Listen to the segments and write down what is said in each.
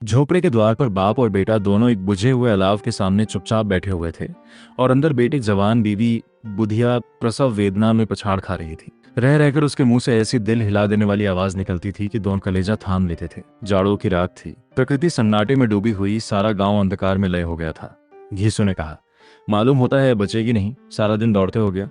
झोपड़े के द्वार पर बाप और बेटा दोनों एक बुझे हुए अलाव के सामने चुपचाप बैठे हुए थे और अंदर बेटी जवान बीवी बुधिया प्रसव वेदना में पछाड़ खा रही थी। रह रहकर उसके मुंह से ऐसी दिल हिला देने वाली आवाज निकलती थी कि दोनों कलेजा थाम लेते थे। जाड़ों की रात थी, प्रकृति सन्नाटे में डूबी हुई, सारा गांव अंधकार में लय हो गया था। घीसू ने कहा, मालूम होता है बचेगी नहीं, सारा दिन दौड़ते हो गया।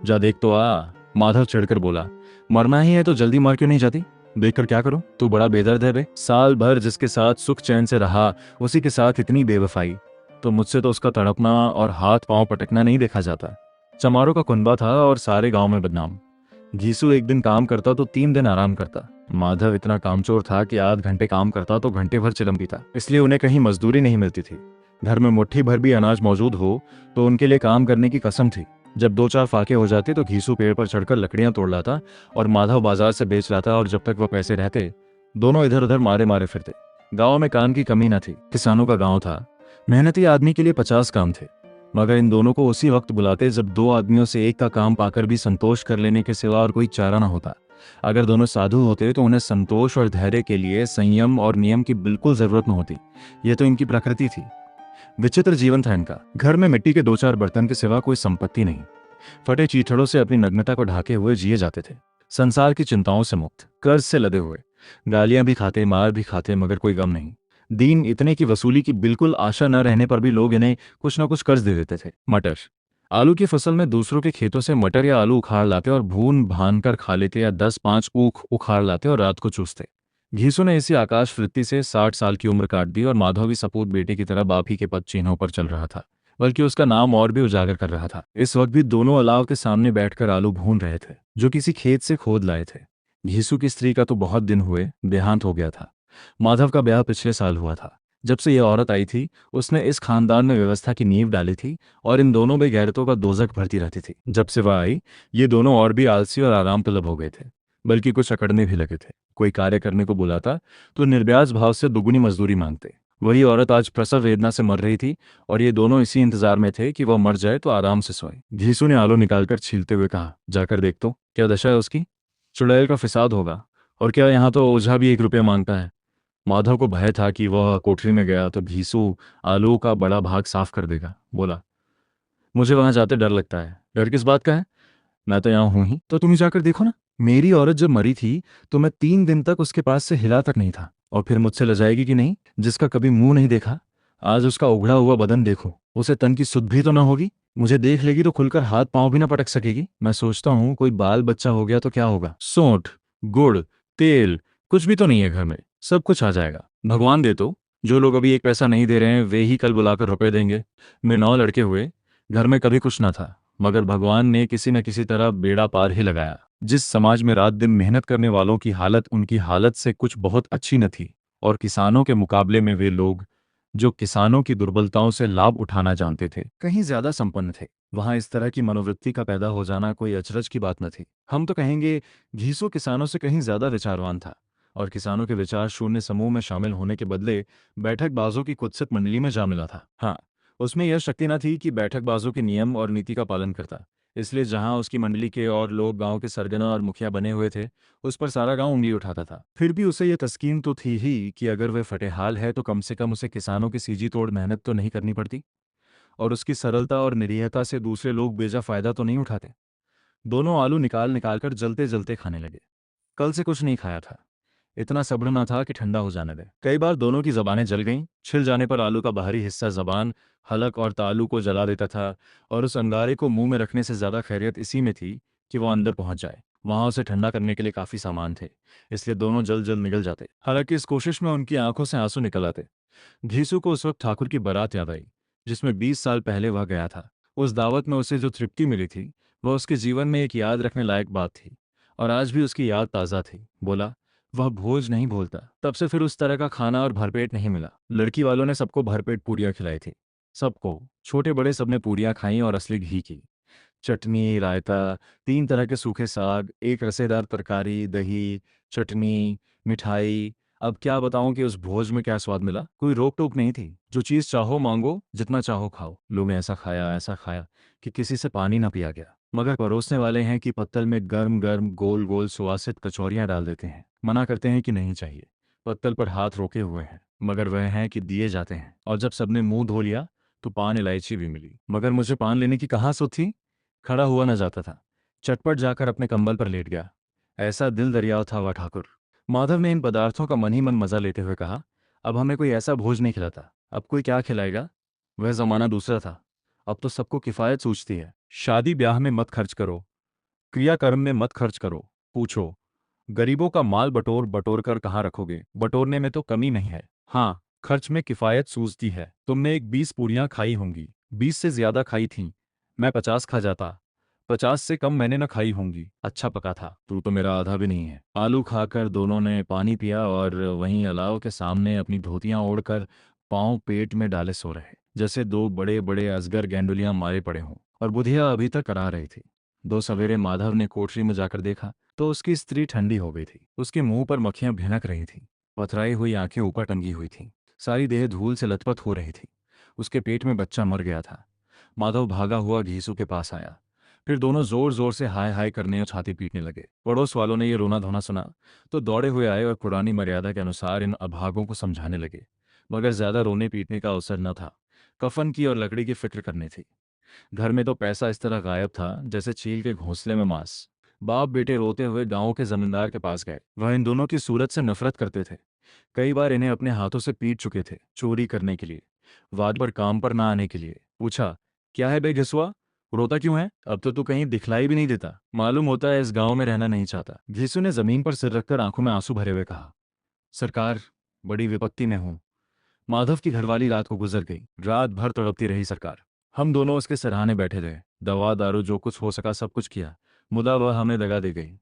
जा देख तो आ, माधव चिढ़कर बोला। मरना ही है तो जल्दी मर क्यों नहीं जाती? देखकर क्या करूं, तू बड़ा बेदर्द है बे। साल भर जिसके साथ सुख चैन से रहा, उसी के साथ इतनी बेवफाई। तो मुझसे तो उसका तड़पना और हाथ पांव पटकना नहीं देखा जाता। चमारों का कुनबा था और सारे गांव में बदनाम। घीसू एक दिन काम करता तो 3 दिन आराम करता। माधव इतना कामचोर था कि आध घंटे काम करता तो घंटे भर चिलम पीता, इसलिए उन्हें कहीं मजदूरी नहीं मिलती थी। घर में मुट्ठी भर भी अनाज मौजूद हो तो उनके लिए काम करने की कसम थी। जब 2-4 फाके हो जाते तो घीसू पेड़ पर चढ़कर लकड़ियां तोड़ लाता और माधव बाजार से बेच लाता, और जब तक वह पैसे रहते दोनों इधर उधर मारे मारे फिरते। गांव में काम की कमी न थी, किसानों का गांव था। मेहनती आदमी के लिए 50 काम थे, मगर इन दोनों को उसी वक्त बुलाते जब 2 आदमियों से एक का काम पाकर भी संतोष कर लेने के सिवा और कोई चारा न होता। अगर दोनों साधु होते तो उन्हें संतोष और धैर्य के लिए संयम और नियम की बिल्कुल जरूरत न होती। यह तो इनकी प्रकृति थी। विचित्र जीवन था इनका। घर में मिट्टी के 2-4 बर्तन के सिवा कोई संपत्ति नहीं। फटे चीथड़ों से अपनी नग्नता को ढाके हुए जिए जाते थे, संसार की चिंताओं से मुक्त, कर्ज से लदे हुए। गालियां भी खाते, मार भी खाते, मगर कोई गम नहीं। दीन इतने की वसूली की बिल्कुल आशा न रहने पर भी लोग इन्हें कुछ न कुछ कर्ज दे देते थे। मटर, आलू की फसल में दूसरों के खेतों से मटर या आलू उखाड़ लाते और भून भान कर खा लेते, या 10-5 ऊख उखाड़ लाते और रात को चूसते। घीसू ने इसी आकाश वृत्ति से 60 साल की उम्र काट दी और माधव भी सपूत बेटे की तरह बाप ही के पद चिन्हों पर चल रहा था, बल्कि उसका नाम और भी उजागर कर रहा था। इस वक्त भी दोनों अलाव के सामने बैठकर आलू भून रहे थे, जो किसी खेत से खोद लाए थे। घीसू की स्त्री का तो बहुत दिन हुए देहांत हो गया था। माधव का ब्याह पिछले साल हुआ था। जब से यह औरत आई थी उसने इस खानदान में व्यवस्था की नींव डाली थी और इन दोनों बेगैरतों का दोजख भरती रहती थी। जब से वह आई ये दोनों और भी आलसी और आराम तलब हो गए थे, बल्कि कुछ अकड़ने भी लगे थे। कोई कार्य करने को बुलाता तो निर्ब्याज भाव से दुगुनी मजदूरी मांगते। वही औरत आज प्रसव वेदना से मर रही थी और ये दोनों इसी इंतजार में थे कि वह मर जाए तो आराम से सोए। घीसू ने आलू निकालकर छीलते हुए कहा, जाकर देख तो क्या दशा है उसकी। चुड़ैल का फिसाद होगा, और क्या यहाँ तो ओझा भी 1 रुपया मांगता है। माधव को भय था कि वह कोठरी में गया तो घीसू आलू का बड़ा भाग साफ कर देगा। बोला, मुझे वहां जाते डर लगता है। डर किस बात का है, मैं तो यहाँ हूं ही। तो तुम ही जाकर देखो ना। मेरी औरत जब मरी थी तो मैं 3 दिन तक उसके पास से हिला तक नहीं था, और फिर मुझसे लजाएगी कि नहीं, जिसका कभी मुंह नहीं देखा। आज उसका उघड़ा हुआ बदन देखो, उसे तन की सुध भी तो ना होगी। मुझे देख लेगी तो खुलकर हाथ पांव भी ना पटक सकेगी। मैं सोचता हूँ कोई बाल बच्चा हो गया तो क्या होगा। सोंठ, गुड़, तेल कुछ भी तो नहीं है घर में, सब कुछ आ जाएगा। भगवान दे तो। जो लोग अभी 1 पैसा नहीं दे रहे हैं वे ही कल बुलाकर रुपए देंगे। मैं 9 लड़के हुए, घर में कभी कुछ ना था, मगर भगवान ने किसी न किसी तरह बेड़ा पार ही लगाया। जिस समाज में रात दिन मेहनत करने वालों की हालत उनकी हालत से कुछ बहुत अच्छी न थी, और किसानों के मुकाबले में वे लोग जो किसानों की दुर्बलताओं से लाभ उठाना जानते थे कहीं ज्यादा संपन्न थे, वहां इस तरह की मनोवृत्ति का पैदा हो जाना कोई अचरज की बात न थी। हम तो कहेंगे घीसू किसानों से कहीं ज्यादा विचारवान था, और किसानों के विचार शून्य समूह में शामिल होने के बदले बैठकबाजों की कुत्सित मंडली में जा मिला था। हाँ, उसमें यह शक्ति न थी कि बैठकबाजों के नियम और नीति का पालन करता, इसलिए जहां उसकी मंडली के और लोग गांव के सरगना और मुखिया बने हुए थे उस पर सारा गांव उंगली उठाता था। फिर भी उसे यह तस्कीन तो थी ही कि अगर वह फटेहाल है तो कम से कम उसे किसानों की सीजी तोड़ मेहनत तो नहीं करनी पड़ती, और उसकी सरलता और निरीहता से दूसरे लोग बेजा फायदा तो नहीं उठाते। दोनों आलू निकाल निकाल कर जलते जलते खाने लगे। कल से कुछ नहीं खाया था, इतना सब्र न था कि ठंडा हो जाने दे। कई बार दोनों की जबानें जल गईं। छिल जाने पर आलू का बाहरी हिस्सा जबान, हलक और तालू को जला देता था, और उस अंगारे को मुंह में रखने से ज्यादा खैरियत इसी में थी कि वो अंदर पहुंच जाए। वहां उसे ठंडा करने के लिए काफी सामान थे, इसलिए दोनों जल्द जल्द निकल जाते। हालांकि इस कोशिश में उनकी आंखों से आंसू निकल आते। घीसू को उस वक्त ठाकुर की बारात याद आई, जिसमें 20 साल पहले वह गया था। उस दावत में उसे जो तृप्ति मिली थी वह उसके जीवन में एक याद रखने लायक बात थी, और आज भी उसकी याद ताज़ा थी। बोला, वह भोज नहीं भूलता। तब से फिर उस तरह का खाना और भरपेट नहीं मिला। लड़की वालों ने सबको भरपेट पूरियां खिलाई थी। सबको, छोटे बड़े सबने पूरियां खाई, और असली घी की। चटनी, रायता, 3 तरह के सूखे साग, एक रसेदार तरकारी, दही, चटनी, मिठाई। अब क्या बताऊं कि उस भोज में क्या स्वाद मिला। कोई रोक टोक नहीं थी, जो चीज चाहो मांगो, जितना चाहो खाओ। लोग ने ऐसा खाया कि किसी से पानी ना पिया गया। मगर परोसने वाले हैं कि पत्तल में गर्म गर्म गोल गोल सुवासित कचौरियां डाल देते हैं। मना करते हैं कि नहीं चाहिए, पत्तल पर हाथ रोके हुए हैं। मगर वह है कि दिए जाते हैं। और जब सबने मुंह धो लिया तो पान इलायची भी मिली, मगर मुझे पान लेने की कहाँ सुध थी। खड़ा हुआ न जाता था। चटपट जाकर अपने कंबल पर लेट गया। ऐसा दिल दरिया था वह ठाकुर। माधव ने इन पदार्थों का मन ही मन मजा लेते हुए कहा, अब हमें कोई ऐसा भोज नहीं खिलाता, अब कोई क्या खिलाएगा। वह जमाना दूसरा था। अब तो सबको किफायत सूझती है। शादी ब्याह में मत खर्च करो, क्रियाकर्म में मत खर्च करो। पूछो, गरीबों का माल बटोर बटोर कर कहाँ रखोगे। बटोरने में तो कमी नहीं है, हाँ खर्च में किफायत सूझती है। तुमने एक 20 पूरियां खाई होंगी, 20 से ज्यादा खाई थीं। मैं 50 खा जाता, 50 से कम मैंने न खाई होंगी। अच्छा पका था। तू तो मेरा आधा भी नहीं है। आलू खाकर दोनों ने पानी पिया और वहीं अलाव के सामने अपनी धोतियां ओढ़कर पांव पेट में डाले सो रहे, जैसे दो बड़े बड़े अजगर गेंडुलियां मारे पड़े हों। और बुधिया अभी तक करा रही थी। दो सवेरे माधव ने कोठरी में जाकर देखा तो उसकी स्त्री ठंडी हो गई थी। उसके मुंह पर मक्खियां भिनक रही थीं। पथराई हुई आंखें ऊपर टंगी हुई थीं। सारी देह धूल से लथपथ हो रही थी। उसके पेट में बच्चा मर गया था। माधव भागा हुआ घीसू के पास आया। फिर दोनों जोर जोर से हाय हाय करने और छाती पीटने लगे। पड़ोस वालों ने ये रोना धोना सुना तो दौड़े हुए आए और पुरानी मर्यादा के अनुसार इन अभागों को समझाने लगे। मगर ज्यादा रोने पीटने का अवसर न था। कफन की और लकड़ी की फिक्र करनी थी। घर में तो पैसा इस तरह गायब था जैसे चील के घोंसले में मांस। बाप बेटे रोते हुए गांव के जमींदार के पास गए। वह इन दोनों की सूरत से नफरत करते थे। कई बार इन्हें अपने हाथों से पीट चुके थे, चोरी करने के लिए, वाद पर काम पर ना आने के लिए। पूछा, क्या है बे घिसुआ, रोता क्यों है। अब तो तू कहीं दिखलाई भी नहीं देता, मालूम होता है इस गांव में रहना नहीं चाहता। घिसू ने जमीन पर सिर रखकर आंखों में आंसू भरे हुए कहा, सरकार, बड़ी विपत्ति में हूं। माधव की घरवाली रात को गुजर गई। रात भर तड़पती रही सरकार। हम दोनों उसके सराहने बैठे रहे, दवा दारू जो कुछ हो सका सब कुछ किया, मुदा वह हमें दगा दे गई।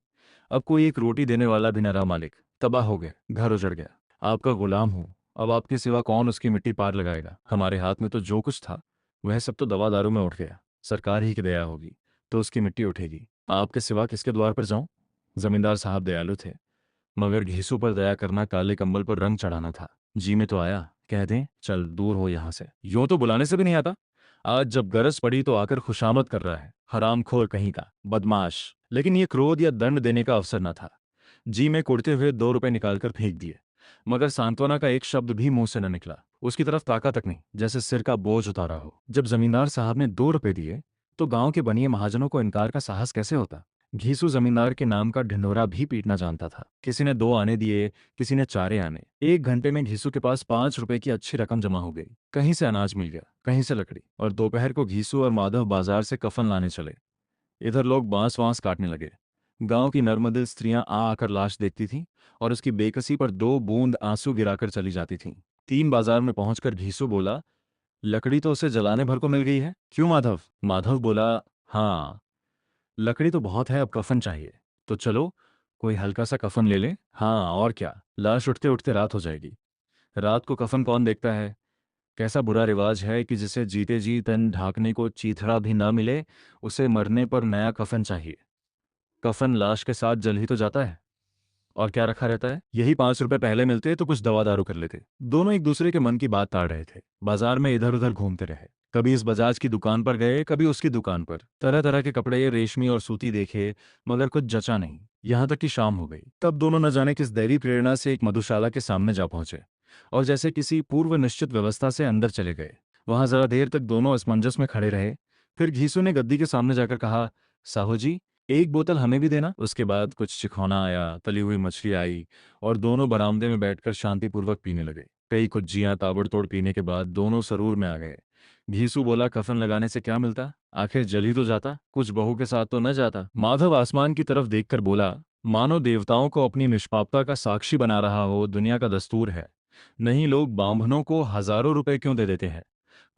अब कोई एक रोटी देने वाला भी न रहा मालिक। तबाह हो गया, घर उजड़ गया। आपका गुलाम हूं, अब आपके सिवा कौन उसकी मिट्टी पार लगाएगा। हमारे हाथ में तो जो कुछ था वह सब तो दवा दारू में उठ गया। सरकार ही की दया होगी तो उसकी मिट्टी उठेगी। आपके सिवा किसके द्वार पर जाऊं। जमींदार साहब दयालु थे, मगर घीसू पर दया करना काले कंबल पर रंग चढ़ाना था। जी में तो आया, कह दें चल दूर हो यहां से, यूं तो बुलाने से भी नहीं आता। आज जब गरज पड़ी तो आकर खुशामद कर रहा है, हरामखोर कहीं का, बदमाश। लेकिन ये क्रोध या दंड देने का अवसर न था। जी में कुड़ते हुए 2 रुपए निकालकर फेंक दिए, मगर सांत्वना का एक शब्द भी मुंह से न निकला। उसकी तरफ ताका तक नहीं, जैसे सिर का बोझ उतारा हो। जब जमींदार साहब ने 2 रुपए दिए तो गांव के बनिए महाजनों को इनकार का साहस कैसे होता। घीसू जमींदार के नाम का ढिंढोरा भी पीटना जानता था। किसी ने 2 आने दिए, किसी ने 4 आने। 1 घंटे में घीसू के पास 5 रुपए की अच्छी रकम जमा हो गई। कहीं से अनाज मिल गया, कहीं से लकड़ी। और दोपहर को घीसू और माधव बाजार से कफन लाने चले। इधर लोग बांस वांस काटने लगे। गांव की नर्मदिल स्त्रियां आ आकर लाश देखती थीं और उसकी बेकसी पर 2 बूंद आंसू गिराकर चली जाती थीं। 3 बाजार में पहुंचकर घीसू बोला, लकड़ी तो उसे जलाने भर को मिल गई है, क्यों माधव। माधव बोला, हाँ लकड़ी तो बहुत है, अब कफन चाहिए। तो चलो कोई हल्का सा कफन ले ले। हाँ और क्या, लाश उठते उठते रात हो जाएगी। रात को कफन कौन देखता है। कैसा बुरा रिवाज है कि जिसे जीते जी तन ढांकने को चीथड़ा भी न मिले, उसे मरने पर नया कफन चाहिए। कफन लाश के साथ जल ही तो जाता है, और क्या रखा रहता है। यही 5 रुपए पहले मिलते तो कुछ दवा दारू कर लेते। दोनों एक दूसरे के मन की बात ताड़ रहे थे। बाजार में इधर उधर घूमते रहे। कभी इस बजाज की दुकान पर गए, कभी उसकी दुकान पर। तरह तरह के कपड़े रेशमी और सूती देखे, मगर कुछ जचा नहीं। यहां तक कि शाम हो गई। तब दोनों न जाने किस दैवी प्रेरणा से एक मधुशाला के सामने जा पहुंचे और जैसे किसी पूर्व निश्चित व्यवस्था से अंदर चले गए। वहां जरा देर तक दोनों असमंजस में खड़े रहे। फिर घीसू ने गद्दी के सामने जाकर कहा, साहू जी, एक बोतल हमें भी देना। उसके बाद कुछ चिखौना आया, तली हुई मछली आई और दोनों बरामदे में बैठकर शांतिपूर्वक पीने लगे। कई कुज्जियां ताबड़तोड़ पीने के बाद दोनों सरूर में आ गए। घीसू बोला, कफन लगाने से क्या मिलता, आखिर जल ही तो जाता, कुछ बहू के साथ तो न जाता। माधव आसमान की तरफ देखकर बोला, मानो देवताओं को अपनी निष्पापता का साक्षी बना रहा हो, दुनिया का दस्तूर है। नहीं, लोग बांभनों को हजारों रुपए क्यों दे देते हैं।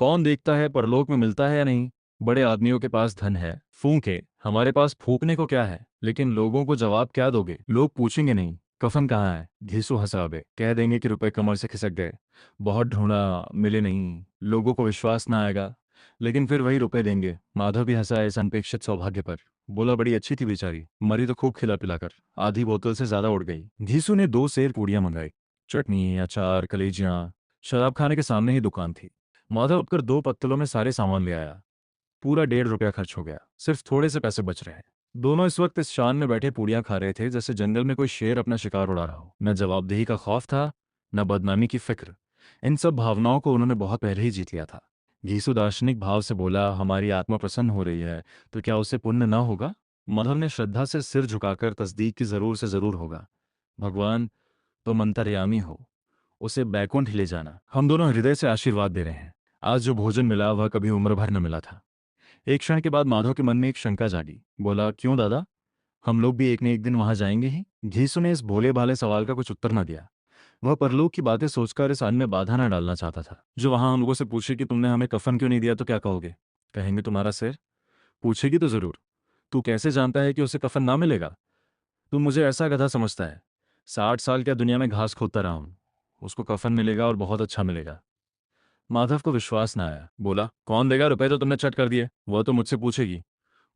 कौन देखता है परलोक में मिलता है या नहीं। बड़े आदमियों के पास धन है, फूंके, हमारे पास फूकने को क्या है। लेकिन लोगों को जवाब क्या दोगे। लोग पूछेंगे नहीं कफन कहाँ है। घीसू हंसा बे, कह देंगे कि रुपए कमर से खिसक गए, बहुत ढूंढा मिले नहीं। लोगों को विश्वास ना आएगा, लेकिन फिर वही रुपए देंगे। माधव भी हंसा इस अनपेक्षित सौभाग्य पर। बोला, बड़ी अच्छी थी बेचारी, मरी तो खूब खिला पिलाकर, आधी बोतल से ज्यादा उड़ गई। घीसू ने 2 सेर पूड़ियां मंगाई, चटनी, अचार, कलेजियां। शराब खाने के सामने ही दुकान थी। माधव उठकर 2 पत्तलों में सारे सामान ले आया। पूरा 1.5 रुपया खर्च हो गया, सिर्फ थोड़े से पैसे बच रहे हैं। दोनों इस वक्त इस शान में बैठे पूड़ियां खा रहे थे जैसे जंगल में कोई शेर अपना शिकार उड़ा रहा हो। न जवाबदेही का खौफ था, न बदनामी की फिक्र। इन सब भावनाओं को उन्होंने बहुत पहले ही जीत लिया था। घीसू दार्शनिक भाव से बोला, हमारी आत्मा प्रसन्न हो रही है तो क्या उसे पुण्य न होगा? माधव ने श्रद्धा से सिर झुकाकर तस्दीक की, जरूर से जरूर होगा। भगवान, तुम अंतर्यामी हो, उसे बैकुंठ ले जाना। हम दोनों हृदय से आशीर्वाद दे रहे हैं। आज जो भोजन मिला वह कभी उम्र भर न मिला था। एक क्षण के बाद माधव के मन में एक शंका जागी। बोला, क्यों दादा, हम लोग भी एक न एक दिन वहां जाएंगे ही? घीसू ने इस भोले भाले सवाल का कुछ उत्तर न दिया। वह परलोक की बातें सोचकर इस अन्न में बाधा न डालना चाहता था। जो वहां हम लोगों से पूछे कि तुमने हमें कफन क्यों नहीं दिया तो क्या कहोगे? कहेंगे तुम्हारा सिर। पूछेगी तो जरूर, तू कैसे जानता है कि उसे कफन ना मिलेगा? तू मुझे ऐसा गधा समझता है? 60 साल क्या दुनिया में घास खोदता रहा हूं। उसको कफन मिलेगा और बहुत अच्छा मिलेगा। माधव को विश्वास न आया। बोला, कौन देगा? रुपए तो तुमने चट कर दिए, वह तो मुझसे पूछेगी।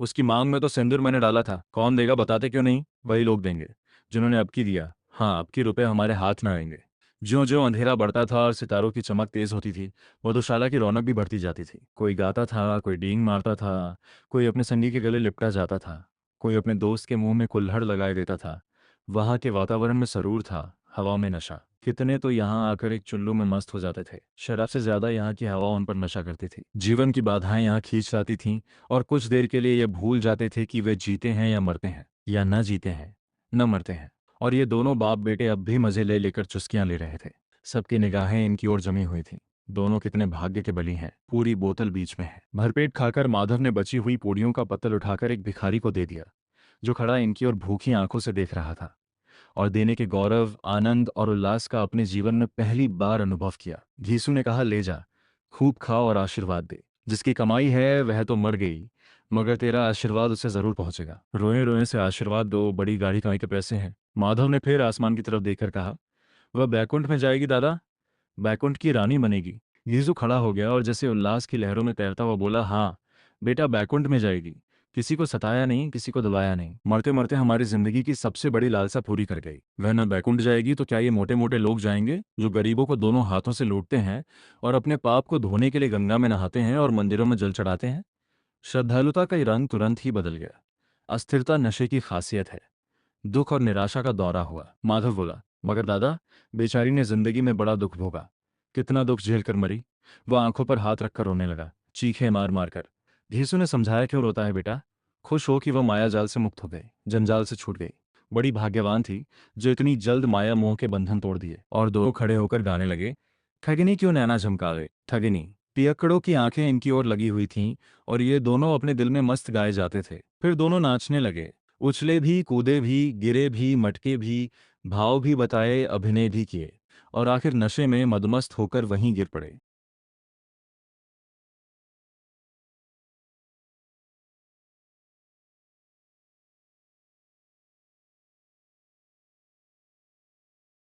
उसकी मांग में तो सिंदूर मैंने डाला था। कौन देगा? बताते क्यों नहीं? वही लोग देंगे जिन्होंने अब की दिया। हाँ, अब की रुपए हमारे हाथ न आएंगे। ज्यों ज्यों अंधेरा बढ़ता था और सितारों की चमक तेज होती थी, मधुशाला की रौनक भी बढ़ती जाती थी। कोई गाता था, कोई डींग मारता था, कोई अपने संगी के गले लिपटा जाता था, कोई अपने दोस्त के मुंह में कुल्हड़ लगाए देता था। वहां के वातावरण में सरूर था, हवा में नशा। कितने तो यहाँ आकर एक चुल्लू में मस्त हो जाते थे। शराब से ज्यादा यहाँ की हवा उन पर नशा करती थी। जीवन की बाधाएं यहाँ खींच लाती थीं और कुछ देर के लिए ये भूल जाते थे कि वे जीते हैं या मरते हैं, या न जीते हैं न मरते हैं। और ये दोनों बाप बेटे अब भी मजे ले लेकर चुस्कियां ले रहे थे। सबकी निगाहें इनकी ओर जमी हुई थीं। दोनों कितने भाग्य के बली हैं। पूरी बोतल बीच में है। भरपेट खाकर माधव ने बची हुई पूड़ियों का पत्तल उठाकर एक भिखारी को दे दिया, जो खड़ा इनकी ओर भूखी आंखों से देख रहा था और देने के गौरव, आनंद और उल्लास का अपने जीवन में पहली बार अनुभव किया। घीसू ने कहा, ले जा, खूब खा और आशीर्वाद दे। जिसकी कमाई है वह तो मर गई, मगर तेरा आशीर्वाद उसे जरूर पहुंचेगा। रोए रोए से आशीर्वाद दो, बड़ी गाढ़ी कमाई के पैसे हैं। माधव ने फिर आसमान की तरफ देखकर कहा, वह बैकुंठ में जाएगी दादा, बैकुंठ की रानी बनेगी। यीशु खड़ा हो गया और जैसे उल्लास की लहरों में तैरता हुआ बोला, हाँ बेटा, बैकुंठ में जाएगी। किसी को सताया नहीं, किसी को दबाया नहीं, मरते मरते हमारी जिंदगी की सबसे बड़ी लालसा पूरी कर गई। वह न बैकुंठ जाएगी तो क्या ये मोटे मोटे लोग जाएंगे जो गरीबों को दोनों हाथों से लूटते हैं और अपने पाप को धोने के लिए गंगा में नहाते हैं और मंदिरों में जल चढ़ाते हैं? श्रद्धालुता का रंग तुरंत ही बदल गया। अस्थिरता नशे की खासियत है। दुख और निराशा का दौरा हुआ। माधव बोला, मगर दादा, बेचारी ने जिंदगी में बड़ा दुख भोगा, कितना दुख झेल कर मरी। वह आंखों पर हाथ रखकर रोने लगा, चीखें मार मार कर। घीसू ने समझाया, क्यों रोता है बेटा? खुश हो कि वह माया जाल से मुक्त हो गई, जंजाल से छूट गई। बड़ी भाग्यवान थी जो इतनी जल्द माया मोह के बंधन तोड़ दिए। और दो खड़े होकर गाने लगे, ठगिनी क्यों नैना झमकावे ठगिनी। पियक्कड़ों की आंखें इनकी ओर लगी हुई थीं और ये दोनों अपने दिल में मस्त गाए जाते थे। फिर दोनों नाचने लगे, उछले भी, कूदे भी, गिरे भी, मटके भी, भाव भी बताए, अभिनय भी किए और आखिर नशे में मदमस्त होकर वहीं गिर पड़े।